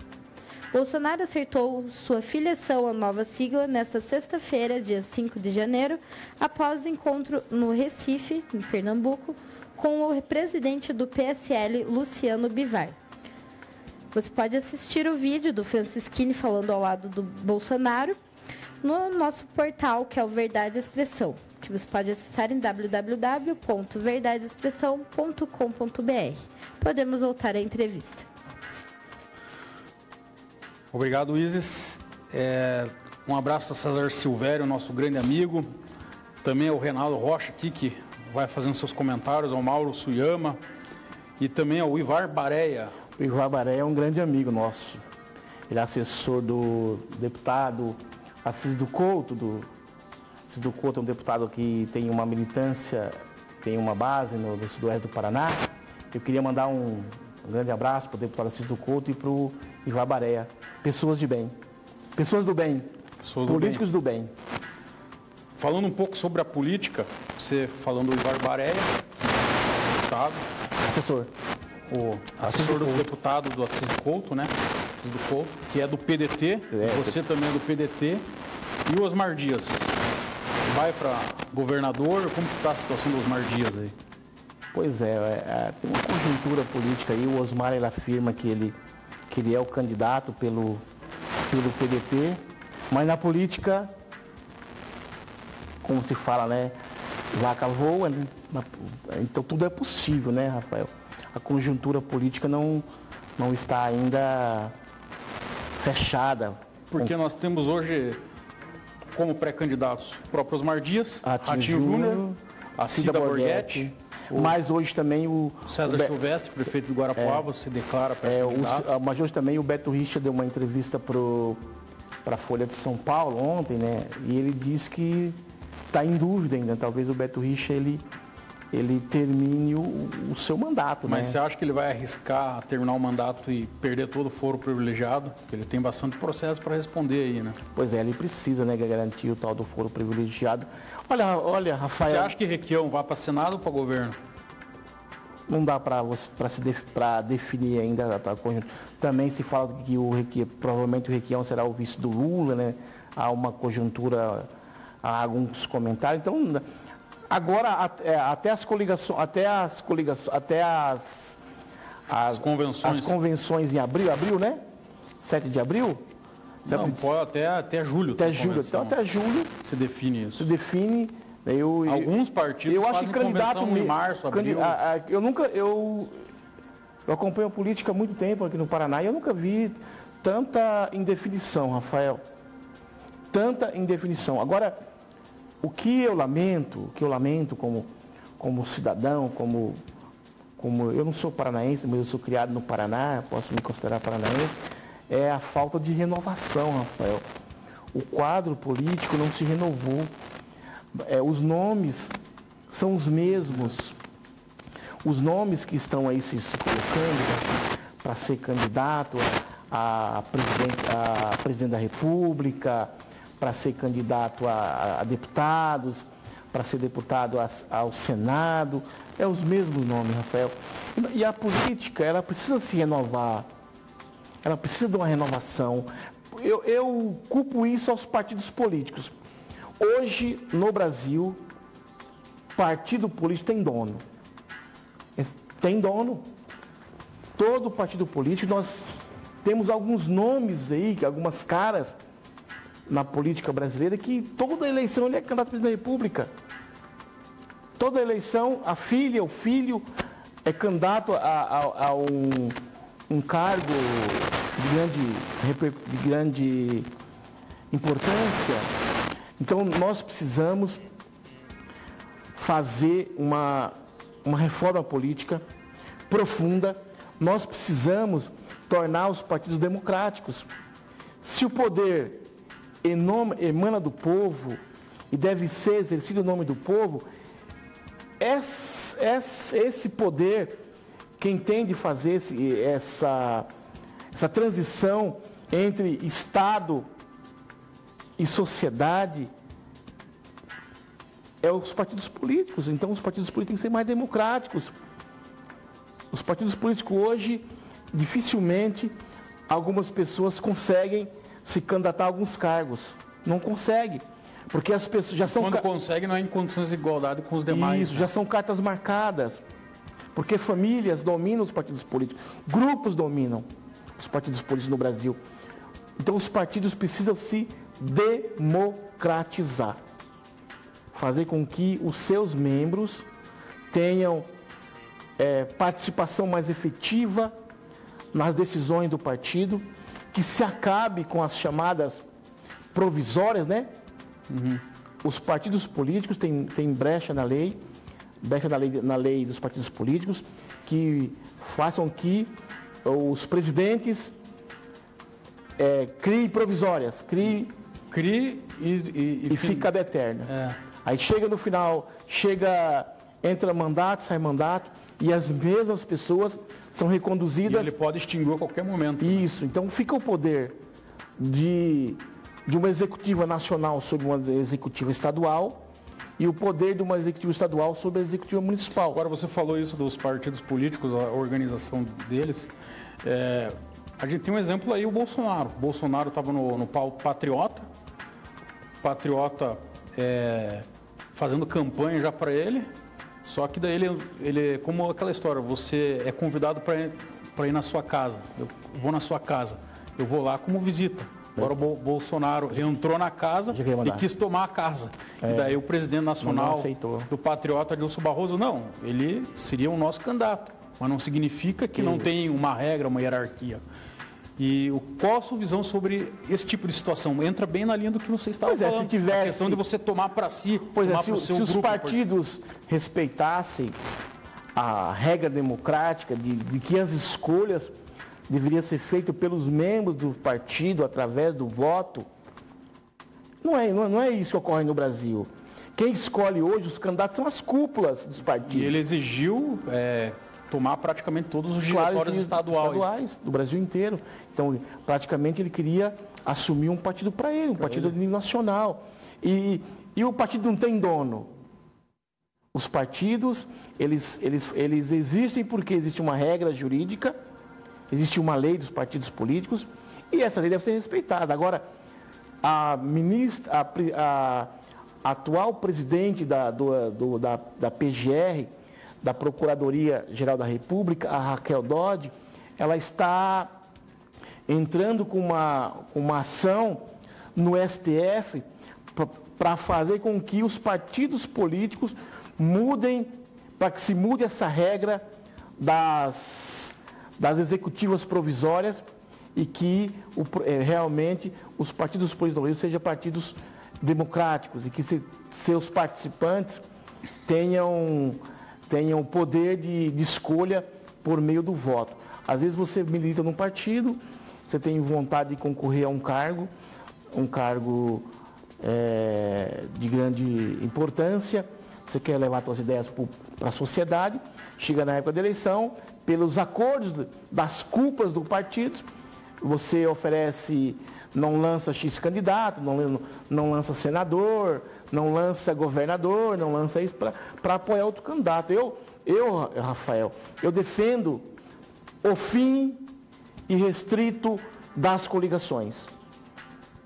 Bolsonaro acertou sua filiação à nova sigla nesta sexta-feira, dia 5 de janeiro, após encontro no Recife, em Pernambuco, com o presidente do PSL, Luciano Bivar. Você pode assistir o vídeo do Francisquini falando ao lado do Bolsonaro no nosso portal, que é o Verdade Expressão, que você pode acessar em www.verdadeexpressão.com.br. Podemos voltar à entrevista. Obrigado, Isis. Um abraço a César Silvério, nosso grande amigo. Também ao Renato Rocha aqui, que vai fazendo seus comentários, ao Mauro Suyama e também ao Ivar Bareia. O Ivar Bareia é um grande amigo nosso. Ele é assessor do deputado Assis do Couto. Assis do Couto é um deputado que tem uma militância, tem uma base no sudoeste do Paraná. Eu queria mandar um grande abraço para o deputado Assis do Couto e para o Ivar Bareia. Pessoas de bem. Pessoas do bem. Políticos do bem. Falando um pouco sobre a política, você falando do Ivar Bareia, deputado. Assessor. O assessor do deputado do Assis do Couto, né? Assis do Couto, que é do PDT, você também é do PDT. E o Osmar Dias? Vai para governador? Como está a situação do Osmar Dias aí? Pois é, tem uma conjuntura política aí. O Osmar, ele afirma que ele é o candidato pelo PDT, mas na política, como se fala, né, vaca voa, né? Então tudo é possível, né, Rafael? A conjuntura política não está ainda fechada. Porque nós temos hoje, como pré-candidatos, o próprio Osmar Dias, Ratinho Júnior, a Cida Borghetti. Mas hoje também o César Silvestre, prefeito de Guarapuava, se declara pré-candidato. Mas hoje também o Beto Richa deu uma entrevista para a Folha de São Paulo ontem, né? E ele disse que está em dúvida ainda. Talvez o Beto Richa ele termine o seu mandato. Mas né? Você acha que ele vai arriscar terminar o mandato e perder todo o foro privilegiado? Porque ele tem bastante processo para responder aí, né? Pois é, ele precisa, né, garantir o tal do foro privilegiado. Olha, Rafael... Você acha que Requião vai para Senado ou para governo? Não dá para definir ainda a conjuntura. Também se fala que provavelmente o Requião será o vice do Lula, né? Há uma conjuntura, há alguns comentários. Então, agora até as convenções em abril, né? 7 de abril? Não, pode até julho. Até julho. Então, até julho se define isso. Se define. Alguns partidos fazem convenção em março, abril. Eu acompanho a política há muito tempo aqui no Paraná e eu nunca vi tanta indefinição, Rafael. Tanta indefinição. Agora, o que eu lamento como cidadão, como eu não sou paranaense, mas eu sou criado no Paraná, posso me considerar paranaense, é a falta de renovação, Rafael. O quadro político não se renovou. Os nomes são os mesmos. Os nomes que estão aí se colocando para ser candidato a presidente da República, para ser candidato a deputados, para ser deputado ao Senado, é os mesmos nomes, Rafael. E a política, ela precisa se renovar, ela precisa de uma renovação. Eu culpo isso aos partidos políticos. Hoje, no Brasil, partido político tem dono. Tem dono. Todo partido político, nós temos alguns nomes aí, algumas caras na política brasileira que toda eleição ele é candidato a presidente da República. Toda eleição, a filha, o filho é candidato a um cargo de grande importância. Então, nós precisamos fazer uma reforma política profunda. Nós precisamos tornar os partidos democráticos. Se o poder emana do povo e deve ser exercido em nome do povo, esse poder, quem tem de fazer essa transição entre Estado e sociedade, é os partidos políticos. Então, os partidos políticos têm que ser mais democráticos. Os partidos políticos hoje, dificilmente, algumas pessoas conseguem se candidatar a alguns cargos. Não conseguem. Porque as pessoas já são... Quando consegue, não é em condições de igualdade com os demais. Isso, já são cartas marcadas. Porque famílias dominam os partidos políticos. Grupos dominam os partidos políticos no Brasil. Então, os partidos precisam se democratizar. Fazer com que os seus membros tenham participação mais efetiva nas decisões do partido, que se acabe com as chamadas provisórias, né? Uhum. Os partidos políticos têm brecha na lei dos partidos políticos, que façam que os presidentes criem provisórias, e fica ad eterno. Aí chega no final, entra mandato, sai mandato, e as mesmas pessoas são reconduzidas. E ele pode extinguir a qualquer momento. Isso, então fica o poder de uma executiva nacional sobre uma executiva estadual e o poder de uma executiva estadual sobre a executiva municipal. Agora você falou isso dos partidos políticos, a organização deles. A gente tem um exemplo aí, o Bolsonaro. O Bolsonaro estava no palco Patriota. Patriota fazendo campanha já para ele. Só que daí ele, como aquela história, você é convidado para ir na sua casa. Eu vou na sua casa. Eu vou lá como visita. Agora o Bolsonaro entrou na casa e quis tomar a casa. E daí o presidente nacional do Patriota, Adilson Barroso, não, ele seria o nosso candidato. Mas não significa que não tem uma regra, uma hierarquia. E qual a sua visão sobre esse tipo de situação? Entra bem na linha do que você estava falando. Se tivesse... A questão de você tomar para si, se os partidos respeitassem a regra democrática de que as escolhas deveriam ser feitas pelos membros do partido através do voto, não é isso que ocorre no Brasil. Quem escolhe hoje os candidatos são as cúpulas dos partidos. E ele exigiu tomar praticamente todos os diretórios estaduais do Brasil inteiro. Então, praticamente ele queria assumir um partido para ele, um partido de nível nacional. E o partido não tem dono. Os partidos, eles existem porque existe uma regra jurídica, existe uma lei dos partidos políticos, e essa lei deve ser respeitada. Agora, a atual presidente da PGR, da Procuradoria-Geral da República, a Raquel Dodge, ela está entrando com uma ação no STF para fazer com que os partidos políticos mudem, para que se mude essa regra das executivas provisórias e que realmente os partidos políticos sejam partidos democráticos e que seus participantes tenham o poder de escolha por meio do voto. Às vezes você milita num partido, você tem vontade de concorrer a um cargo de grande importância, você quer levar suas ideias para a sociedade, chega na época da eleição, pelos acordos das cúpulas do partido, você oferece, não lança X candidato, não lança senador, não lança governador, não lança isso para apoiar outro candidato. Eu, Rafael, eu defendo o fim irrestrito das coligações.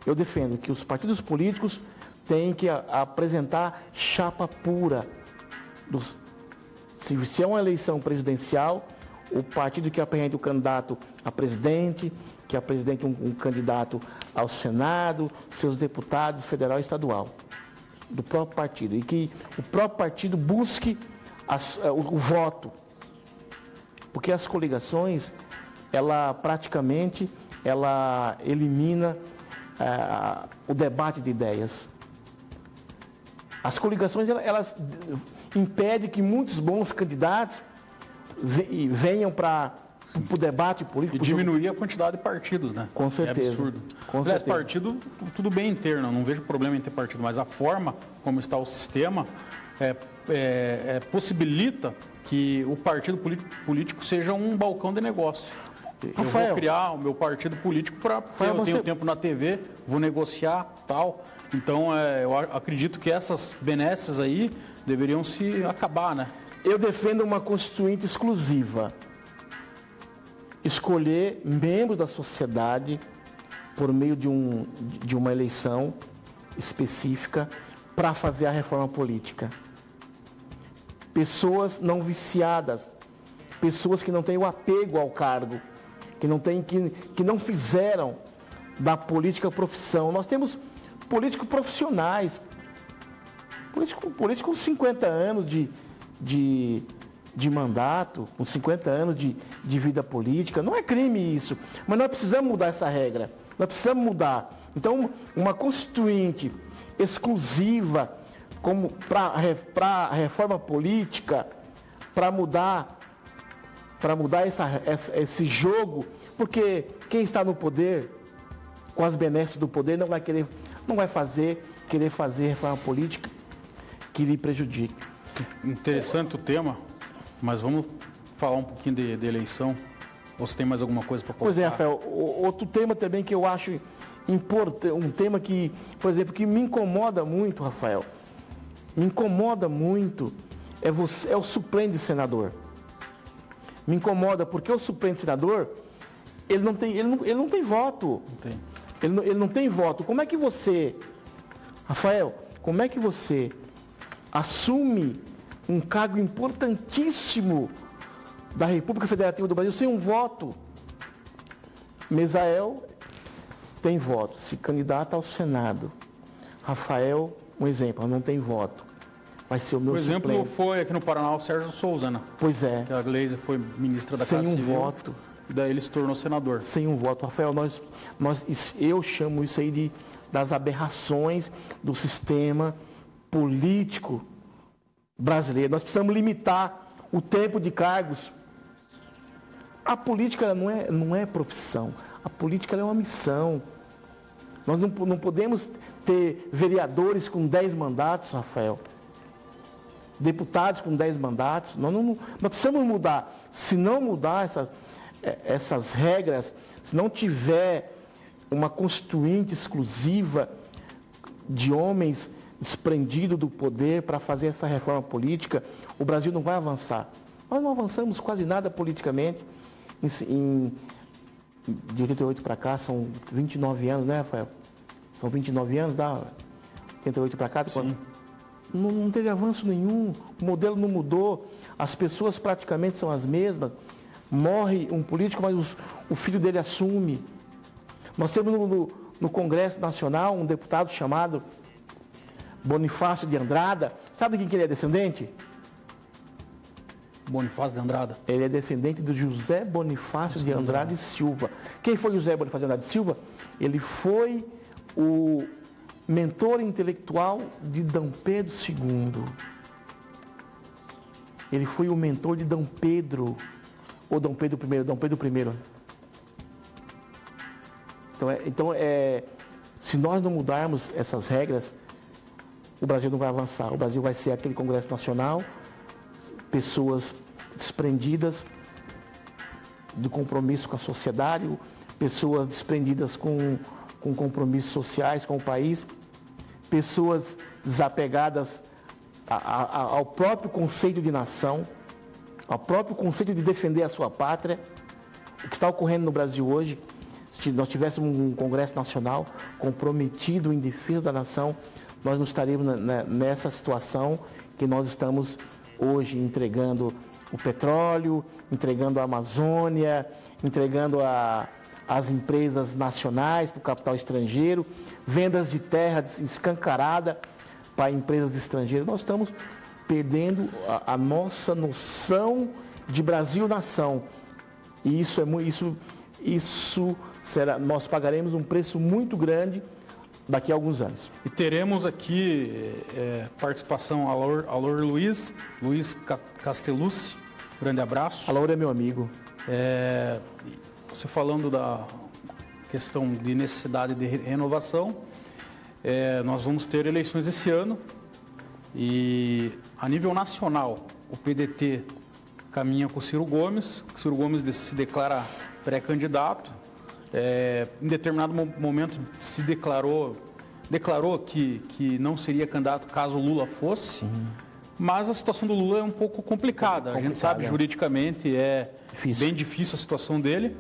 Eu defendo que os partidos políticos têm que apresentar chapa pura. Se é uma eleição presidencial, o partido que apresenta o candidato a presidente, que apresenta um candidato ao Senado, seus deputados federal e estadual, do próprio partido. E que o próprio partido busque o voto. Porque as coligações, ela praticamente, ela elimina o debate de ideias. As coligações, elas impedem que muitos bons candidatos venham para o debate político. E diminuir a quantidade de partidos, né? Com certeza. É absurdo. Com Aliás, certeza. partido, tudo bem interno, não vejo problema em ter partido, mas a forma como está o sistema possibilita que o partido político seja um balcão de negócio. Rafael, eu vou criar o meu partido político para eu tenho tempo na TV, vou negociar, tal. Então, eu acredito que essas benesses aí deveriam se acabar, né? Eu defendo uma constituinte exclusiva. Escolher membros da sociedade por meio de uma eleição específica para fazer a reforma política. Pessoas não viciadas, pessoas que não têm o apego ao cargo, que não fizeram da política profissão. Nós temos políticos profissionais, políticos com 50 anos de mandato, com 50 anos de vida política. Não é crime isso, mas nós precisamos mudar essa regra, nós precisamos mudar. Então, uma constituinte exclusiva para a reforma política, para mudar esse jogo, porque quem está no poder, com as benesses do poder, não vai querer fazer reforma política que lhe prejudique. Interessante o tema, mas vamos falar um pouquinho de eleição. Ou você tem mais alguma coisa para colocar? Pois é, Rafael. Outro tema também que eu acho importante, um tema que, por exemplo, que me incomoda muito, Rafael, é o suplente senador. Me incomoda porque o suplente senador, ele não tem voto. Não tem. Ele não tem voto. Como é que você, Rafael, assume um cargo importantíssimo da República Federativa do Brasil sem um voto? Mesael tem voto, se candidata ao Senado. Rafael, um exemplo, não tem voto. Vai ser o meu suplente. Por exemplo, foi aqui no Paraná o Sérgio Souza, né? Pois é. Que a Gleisi foi ministra da Casa Civil. Sem um voto. E daí ele se tornou senador. Sem um voto. Rafael, eu chamo isso aí das aberrações do sistema político brasileiro. Nós precisamos limitar o tempo de cargos. A política não é profissão. A política é uma missão. Nós não podemos ter vereadores com 10 mandatos, Rafael. Deputados com 10 mandatos. Nós precisamos mudar. Se não mudar essas regras, se não tiver uma constituinte exclusiva de homens desprendidos do poder para fazer essa reforma política, o Brasil não vai avançar. Nós não avançamos quase nada politicamente. De 88 para cá são 29 anos, né, Rafael? São 29 anos, dá 88 para cá? Sim. Não teve avanço nenhum, o modelo não mudou, as pessoas praticamente são as mesmas. Morre um político, mas o filho dele assume. Nós temos no Congresso Nacional um deputado chamado Bonifácio de Andrada. Sabe de quem que ele é descendente? Bonifácio de Andrada. Ele é descendente do José Bonifácio de Andrade Silva. Quem foi José Bonifácio de Andrade Silva? Ele foi o mentor intelectual de D. Pedro II. Ele foi o mentor de D. Pedro, ou D. Pedro I, D. Pedro I. Então, se nós não mudarmos essas regras, o Brasil não vai avançar. O Brasil vai ser aquele Congresso Nacional, pessoas desprendidas do compromisso com a sociedade, pessoas desprendidas com compromissos sociais com o país, pessoas desapegadas ao próprio conceito de nação, ao próprio conceito de defender a sua pátria. O que está ocorrendo no Brasil hoje, se nós tivéssemos um Congresso Nacional comprometido em defesa da nação, nós não estaríamos nessa situação que nós estamos hoje, entregando o petróleo, entregando a Amazônia, entregando as empresas nacionais para o capital estrangeiro, vendas de terra escancarada para empresas estrangeiras. Nós estamos perdendo a nossa noção de Brasil-nação. E isso será, nós pagaremos um preço muito grande daqui a alguns anos. E teremos aqui participação Alor Luiz Castellucci, grande abraço. Alor é meu amigo. Você falando da questão de necessidade de renovação, nós vamos ter eleições esse ano e a nível nacional o PDT caminha com o Ciro Gomes. O Ciro Gomes se declara pré-candidato. Em determinado momento se declarou que não seria candidato caso o Lula fosse, mas a situação do Lula é um pouco complicada. A gente sabe juridicamente bem difícil a situação dele.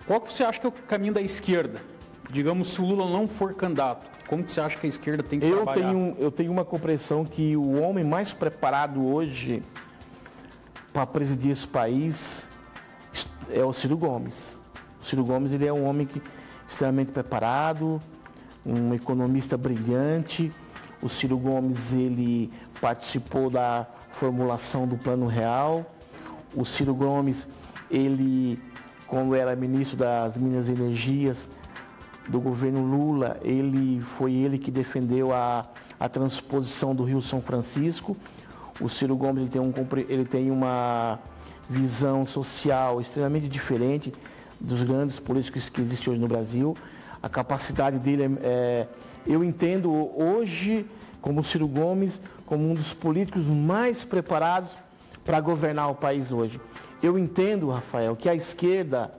Qual que você acha que é o caminho da esquerda? Digamos, se o Lula não for candidato, como que você acha que a esquerda tem que trabalhar? Eu tenho uma compreensão que o homem mais preparado hoje para presidir esse país é o Ciro Gomes. O Ciro Gomes, ele é um homem extremamente preparado, um economista brilhante. O Ciro Gomes, ele participou da formulação do Plano Real. O Ciro Gomes, ele, quando era ministro das Minas e Energias do governo Lula, foi ele que defendeu a transposição do Rio São Francisco. O Ciro Gomes, ele tem uma visão social extremamente diferente dos grandes políticos que existem hoje no Brasil. A capacidade dele eu entendo hoje como o Ciro Gomes como um dos políticos mais preparados para governar o país hoje. Eu entendo, Rafael, que a esquerda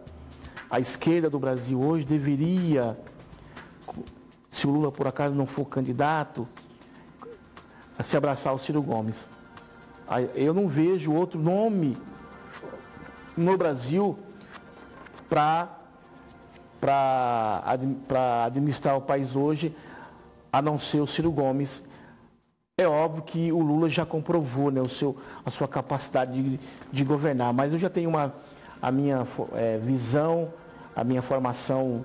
do Brasil hoje deveria, se o Lula por acaso não for candidato, se abraçar ao Ciro Gomes. Eu não vejo outro nome no Brasil para administrar o país hoje, a não ser o Ciro Gomes. É óbvio que o Lula já comprovou, né, a sua capacidade de governar, mas eu já tenho a minha visão, a minha formação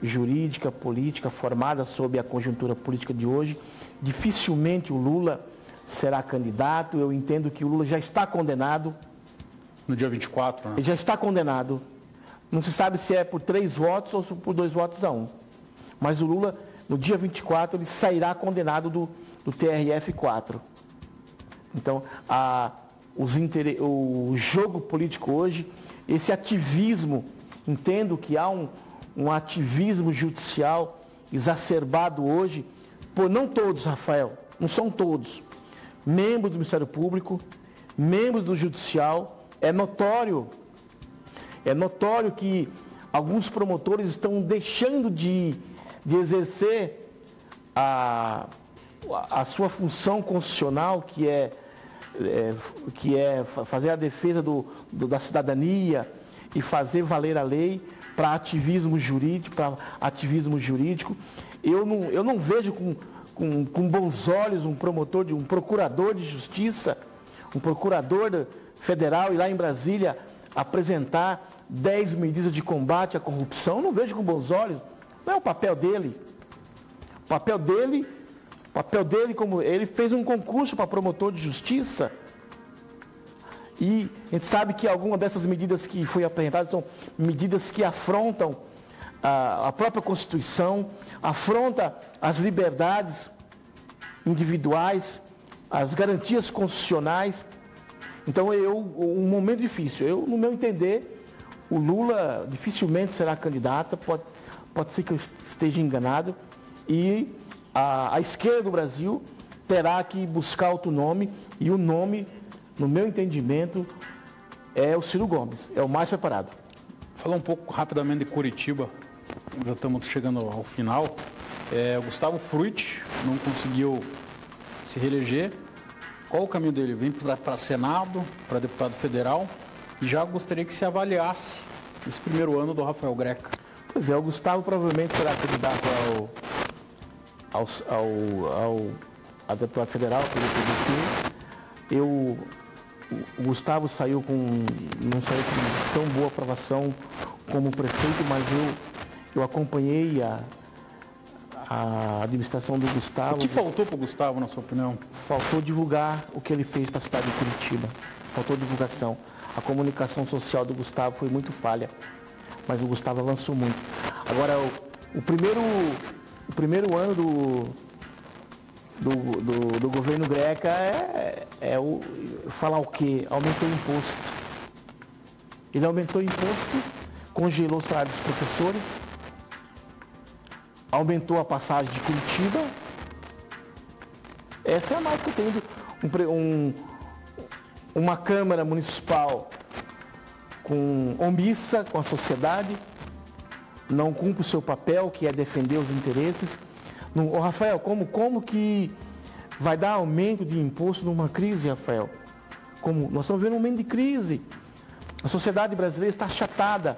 jurídica, política, formada sob a conjuntura política de hoje. Dificilmente o Lula será candidato. Eu entendo que o Lula já está condenado. No dia 24, né? Ele já está condenado. Não se sabe se é por 3 votos ou por 2 votos a 1. Mas o Lula, no dia 24, ele sairá condenado do TRF4. Então, o jogo político hoje, esse ativismo, entendo que há um ativismo judicial exacerbado hoje, por não todos, Rafael, não são todos, membros do Ministério Público, membros do Judicial. É notório que alguns promotores estão deixando de exercer a sua função constitucional, que é fazer a defesa da cidadania e fazer valer a lei para ativismo jurídico. Eu não vejo com bons olhos um procurador de justiça, um procurador federal ir lá em Brasília apresentar 10 medidas de combate à corrupção. Eu não vejo com bons olhos. Não é o papel dele. O papel dele, como ele fez um concurso para promotor de justiça. E a gente sabe que algumas dessas medidas que foram apresentadas são medidas que afrontam a própria Constituição, afronta as liberdades individuais, as garantias constitucionais. Então, um momento difícil. No meu entender, o Lula dificilmente será candidato, pode ser que eu esteja enganado, e a esquerda do Brasil terá que buscar outro nome, e o nome, no meu entendimento, é o Ciro Gomes, é o mais preparado. Falar um pouco rapidamente de Curitiba, já estamos chegando ao final. O Gustavo Fruit não conseguiu se reeleger. Qual o caminho dele? Vem para Senado, para deputado federal, e já gostaria que se avaliasse esse primeiro ano do Rafael Greca. Pois é, o Gustavo provavelmente será candidato a deputado federal pelo PDT. O Gustavo não saiu com tão boa aprovação como prefeito, mas eu acompanhei a administração do Gustavo. O que faltou para o Gustavo, na sua opinião? Faltou divulgar o que ele fez para a cidade de Curitiba. Faltou divulgação. A comunicação social do Gustavo foi muito falha, mas o Gustavo avançou muito. Agora, o primeiro ano do governo Greca falar o quê? Aumentou o imposto. Ele aumentou o imposto, congelou o salário dos professores, aumentou a passagem de Curitiba. Essa é a mais que eu tenho. Uma Câmara Municipal omissa com a sociedade, não cumpre o seu papel, que é defender os interesses. Rafael, como que vai dar aumento de imposto numa crise, Rafael? Nós estamos vivendo um momento de crise. A sociedade brasileira está achatada.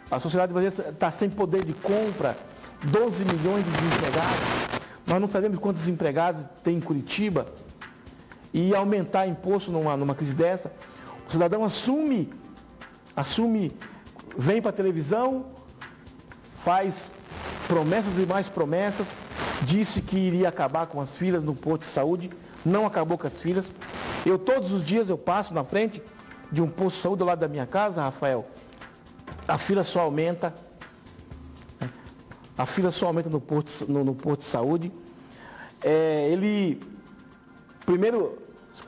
A sociedade brasileira está sem poder de compra. 12 milhões de desempregados. Nós não sabemos quantos desempregados tem em Curitiba. E aumentar imposto numa crise dessa, o cidadão assume, vem para a televisão, faz promessas e mais promessas, disse que iria acabar com as filas no posto de saúde, não acabou com as filas. Todos os dias eu passo na frente de um posto de saúde do lado da minha casa, Rafael, a fila só aumenta. A fila só aumenta no posto de saúde.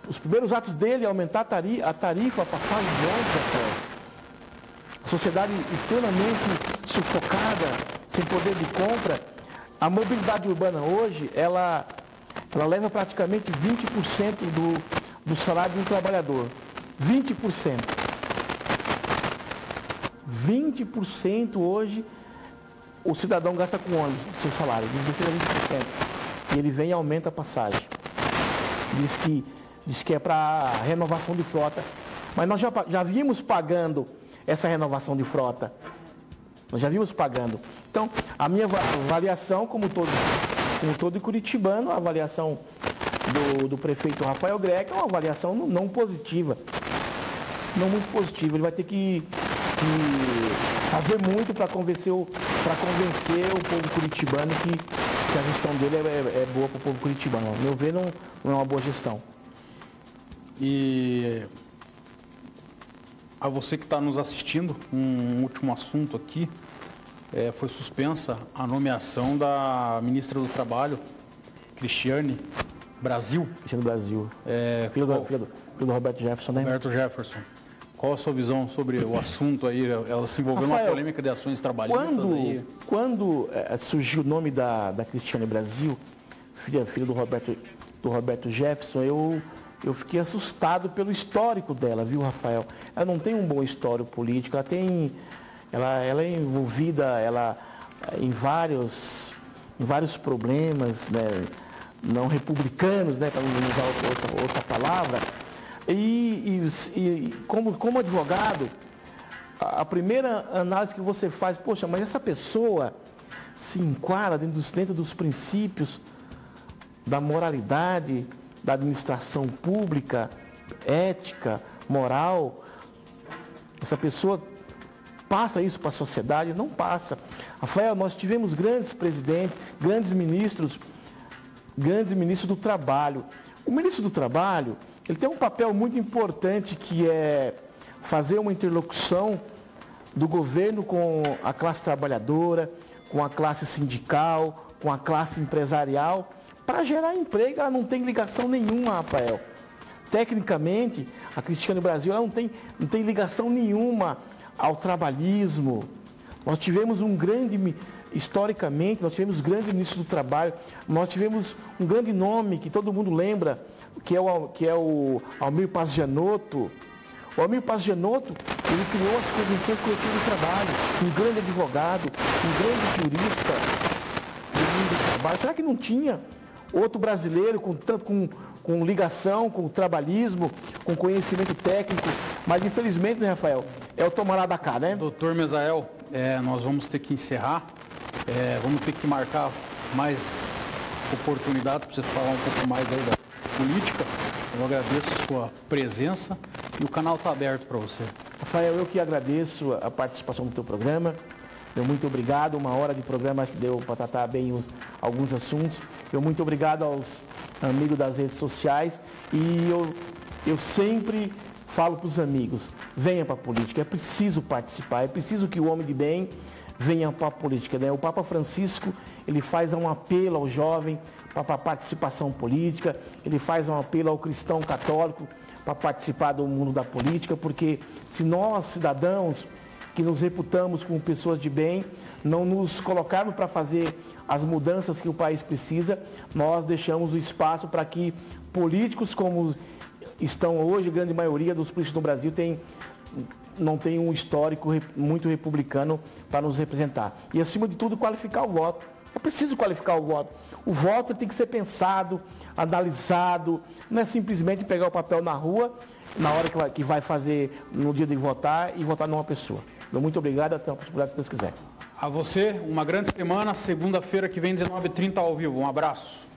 Os primeiros atos dele é aumentar a tarifa, a passagem de ônibus, Rafael. A sociedade extremamente sufocada, sem poder de compra. A mobilidade urbana hoje, ela leva praticamente 20% do salário de um trabalhador. 20%. 20% hoje o cidadão gasta com ônibus, seu salário, 16% a 20%. E ele vem e aumenta a passagem. Diz que é para renovação de frota. Mas nós já vimos pagando essa renovação de frota. Nós já vimos pagando. Então, a minha avaliação, como todo curitibano, a avaliação do prefeito Rafael Greca é uma avaliação não positiva. Não muito positiva. Ele vai ter que fazer muito para convencer o povo curitibano que a gestão dele é boa para o povo curitibano. Ao meu ver, não é uma boa gestão. E a você que está nos assistindo, um último assunto aqui, foi suspensa a nomeação da ministra do Trabalho, Cristiane Brasil. Cristiane Brasil. Filho do Roberto Jefferson, né? Roberto Jefferson. Qual a sua visão sobre o assunto aí? Ela se envolveu numa polêmica de ações trabalhistas aí? Quando surgiu o nome da Cristiane Brasil, filha do Roberto Jefferson, eu fiquei assustado pelo histórico dela, viu, Rafael? Ela não tem um bom histórico político, ela é envolvida em vários problemas, né, não republicanos, né, para não usar outra palavra. E como advogado, a primeira análise que você faz, poxa, mas essa pessoa se enquadra dentro dos princípios da moralidade, da administração pública, ética, moral. Essa pessoa passa isso para a sociedade? Não passa. Rafael, nós tivemos grandes presidentes, grandes ministros do trabalho. O ministro do trabalho, ele tem um papel muito importante, que é fazer uma interlocução do governo com a classe trabalhadora, com a classe sindical, com a classe empresarial, para gerar emprego. Ela não tem ligação nenhuma, Rafael. Tecnicamente, a Cristiane Brasil ela não tem ligação nenhuma ao trabalhismo. Nós tivemos historicamente, nós tivemos grande ministro do trabalho, nós tivemos um grande nome que todo mundo lembra, que é o Almir Paz Janotto, O Almir Paz Genotto, ele criou as convenções coletivas de trabalho, um grande advogado, um grande jurista do mundo do trabalho. Será que não tinha outro brasileiro com ligação, com trabalhismo, com conhecimento técnico? Mas infelizmente, né, Rafael, é o tomará da cá, né? Doutor Mesael, nós vamos ter que encerrar, vamos ter que marcar mais oportunidade para você falar um pouco mais aí da política. Eu agradeço a sua presença e o canal está aberto para você. Rafael, eu que agradeço a participação do teu programa. Muito obrigado, uma hora de programa que deu para tratar bem alguns assuntos. Muito obrigado aos amigos das redes sociais e eu sempre falo para os amigos, venha para a política, é preciso participar, é preciso que o homem de bem venha para a política, né? O Papa Francisco, ele faz um apelo ao jovem para a participação política, ele faz um apelo ao cristão católico para participar do mundo da política, porque se nós, cidadãos, que nos reputamos como pessoas de bem, não nos colocarmos para fazer as mudanças que o país precisa, nós deixamos o espaço para que políticos como estão hoje, a grande maioria dos políticos no Brasil não tem um histórico muito republicano para nos representar. E, acima de tudo, qualificar o voto. É preciso qualificar o voto. O voto tem que ser pensado, analisado, não é simplesmente pegar o papel na rua, na hora que vai fazer, no dia de votar, e votar numa pessoa. Muito obrigado, até uma possibilidade, se Deus quiser. A você, uma grande semana, segunda-feira que vem, 19h30 ao vivo. Um abraço.